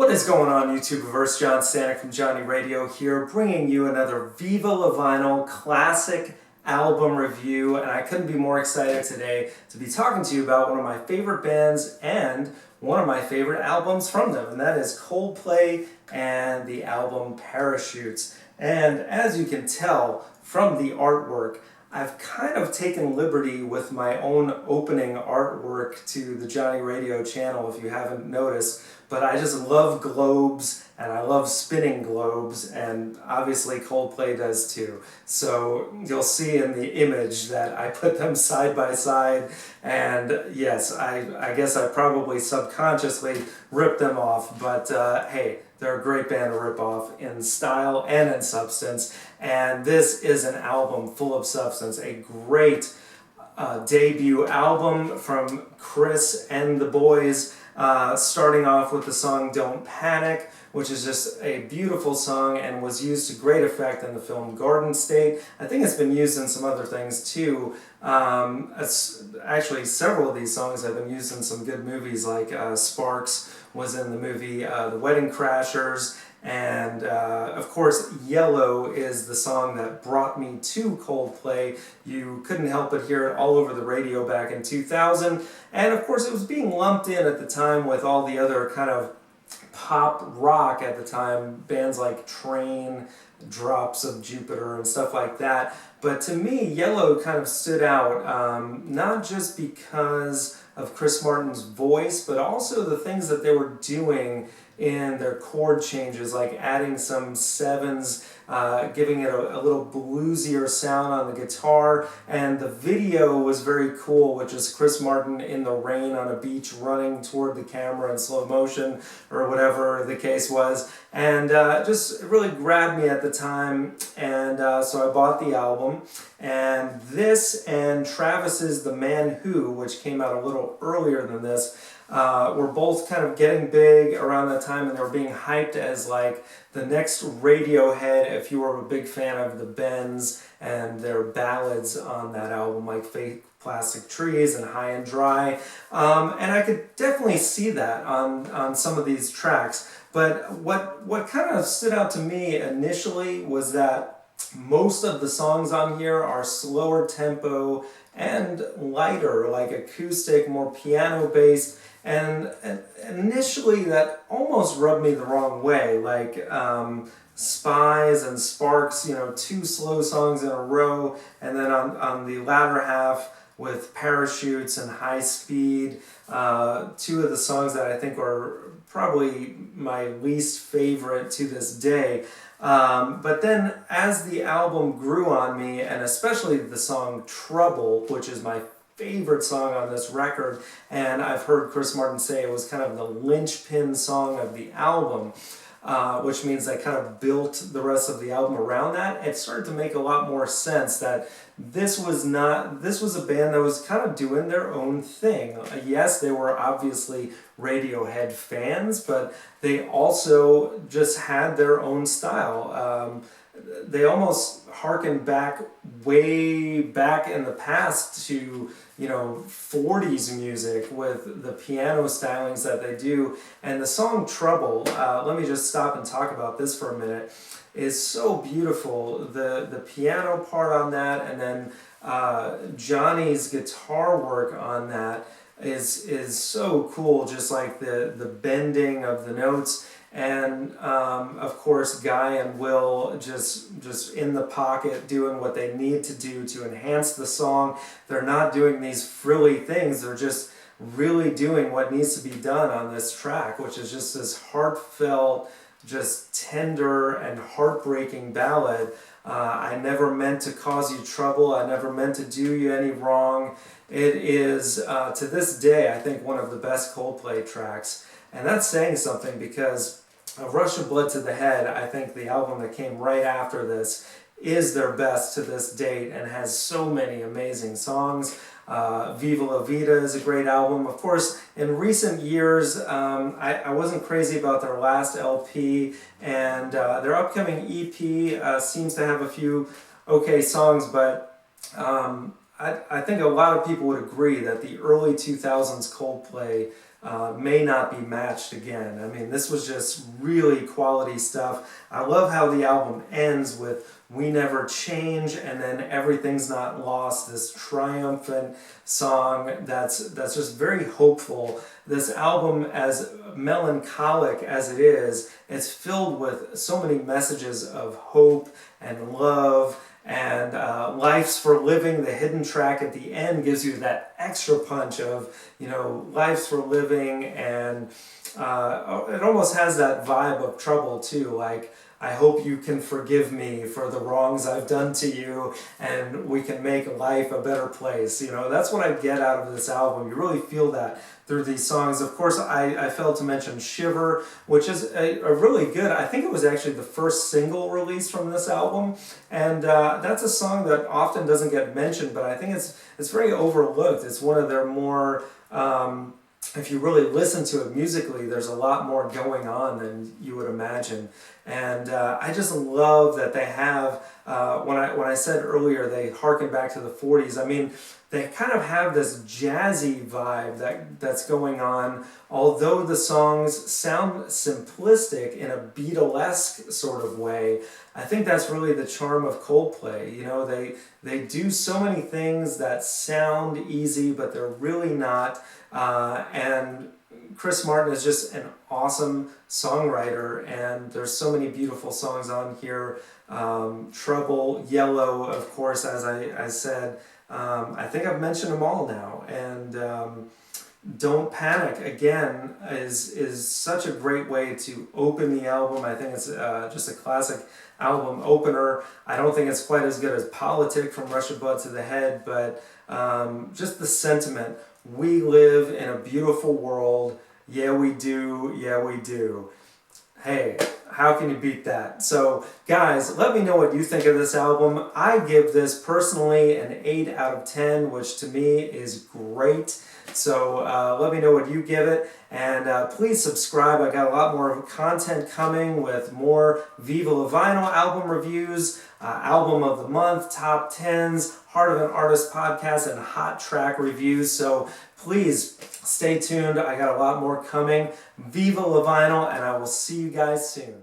What is going on, YouTubeverse? John Stanek from Johnny Radio here, bringing you another Viva La Vinyl classic album review, and I couldn't be more excited today to be talking to you about one of my favorite bands and one of my favorite albums from them, and that is Coldplay and the album Parachutes. And as you can tell from the artwork, I've kind of taken liberty with my own opening artwork to the Johnny Radio channel, if you haven't noticed. But I just love globes, and I love spinning globes, and obviously Coldplay does too. So you'll see in the image that I put them side by side, and yes, I guess I probably subconsciously ripped them off, but hey, they're a great band to rip off in style and in substance, and this is an album full of substance, a great debut album from Chris and the boys, starting off with the song Don't Panic, which is just a beautiful song and was used to great effect in the film Garden State. I think it's been used in some other things too. Actually, several of these songs have been used in some good movies, like Sparks was in the movie The Wedding Crashers, and of course Yellow is the song that brought me to Coldplay. You couldn't help but hear it all over the radio back in 2000, and of course it was being lumped in at the time with all the other kind of pop rock at the time, bands like Train, Drops of Jupiter, and stuff like that. But to me, Yellow kind of stood out, not just because of Chris Martin's voice, but also the things that they were doing in their chord changes, like adding some sevens, giving it a little bluesier sound on the guitar. And the video was very cool, which is Chris Martin in the rain on a beach running toward the camera in slow motion, or whatever the case was. And just really grabbed me at the time, and so I bought the album. And this and Travis's The Man Who, which came out a little earlier than this, were both kind of getting big around that time, and they were being hyped as like the next Radiohead, if you were a big fan of the Bends and their ballads on that album, like Fake Plastic Trees and High and Dry. And I could definitely see that on some of these tracks. But what kind of stood out to me initially was that most of the songs on here are slower tempo and lighter, like acoustic, more piano-based. And initially that almost rubbed me the wrong way, like Spies and Sparks, you know, two slow songs in a row, and then on the latter half with Parachutes and High Speed, two of the songs that I think are probably my least favorite to this day. But then as the album grew on me, and especially the song Trouble, which is my favorite song on this record, and I've heard Chris Martin say it was kind of the linchpin song of the album, which means they kind of built the rest of the album around that. It started to make a lot more sense that this was a band that was kind of doing their own thing. Yes, they were obviously Radiohead fans, but they also just had their own style. They almost harken back way back in the past to, you know, 40s music with the piano stylings that they do. And the song Trouble, let me just stop and talk about this for a minute, is so beautiful. The piano part on that, and then Johnny's guitar work on that is so cool, just like the bending of the notes. And of course Guy and Will just in the pocket doing what they need to do to enhance the song. They're not doing these frilly things, they're just really doing what needs to be done on this track, which is just this heartfelt, just tender and heartbreaking ballad. I never meant to cause you trouble, I never meant to do you any wrong. It is, to this day, I think one of the best Coldplay tracks. And that's saying something, because A Rush of Blood to the Head, I think the album that came right after this, is their best to this date and has so many amazing songs. Viva La Vida is a great album. Of course, in recent years, I wasn't crazy about their last LP, and their upcoming EP seems to have a few okay songs, but I think a lot of people would agree that the early 2000s Coldplay may not be matched again. I mean, this was just really quality stuff. I love how the album ends with "We Never Change" and then "Everything's Not Lost," this triumphant song that's just very hopeful. This album, as melancholic as it is, it's filled with so many messages of hope and love and life's for living. The hidden track at the end gives you that extra punch of, life's for living, and it almost has that vibe of Trouble too, like, I hope you can forgive me for the wrongs I've done to you, and we can make life a better place. That's what I get out of this album. You really feel that through these songs. Of course, I failed to mention Shiver, which is a really good, I think it was actually the first single released from this album, and that's a song that often doesn't get mentioned, but I think it's very overlooked. It's one of their more, if you really listen to it musically, there's a lot more going on than you would imagine. And I just love that they have, when I said earlier they harken back to the 40s, I mean, they kind of have this jazzy vibe that's going on, although the songs sound simplistic in a Beatlesque sort of way. I think that's really the charm of Coldplay. They do so many things that sound easy, but they're really not. And Chris Martin is just an awesome songwriter, and there's so many beautiful songs on here. Trouble, Yellow, of course, as I said. I think I've mentioned them all now. And Don't Panic, again, is such a great way to open the album. I think it's just a classic album opener. I don't think it's quite as good as Politic from Rush a Bud to the Head, but just the sentiment. We live in a beautiful world. Yeah, we do. Yeah, we do. Hey, how can you beat that? So, guys, let me know what you think of this album. I give this personally an 8 out of 10, which to me is great. So let me know what you give it, and please subscribe. I got a lot more content coming with more Viva La Vinyl album reviews, album of the month, top 10s, Heart of an Artist podcast, and hot track reviews. So please stay tuned. I got a lot more coming. Viva La Vinyl, and I will see you guys soon.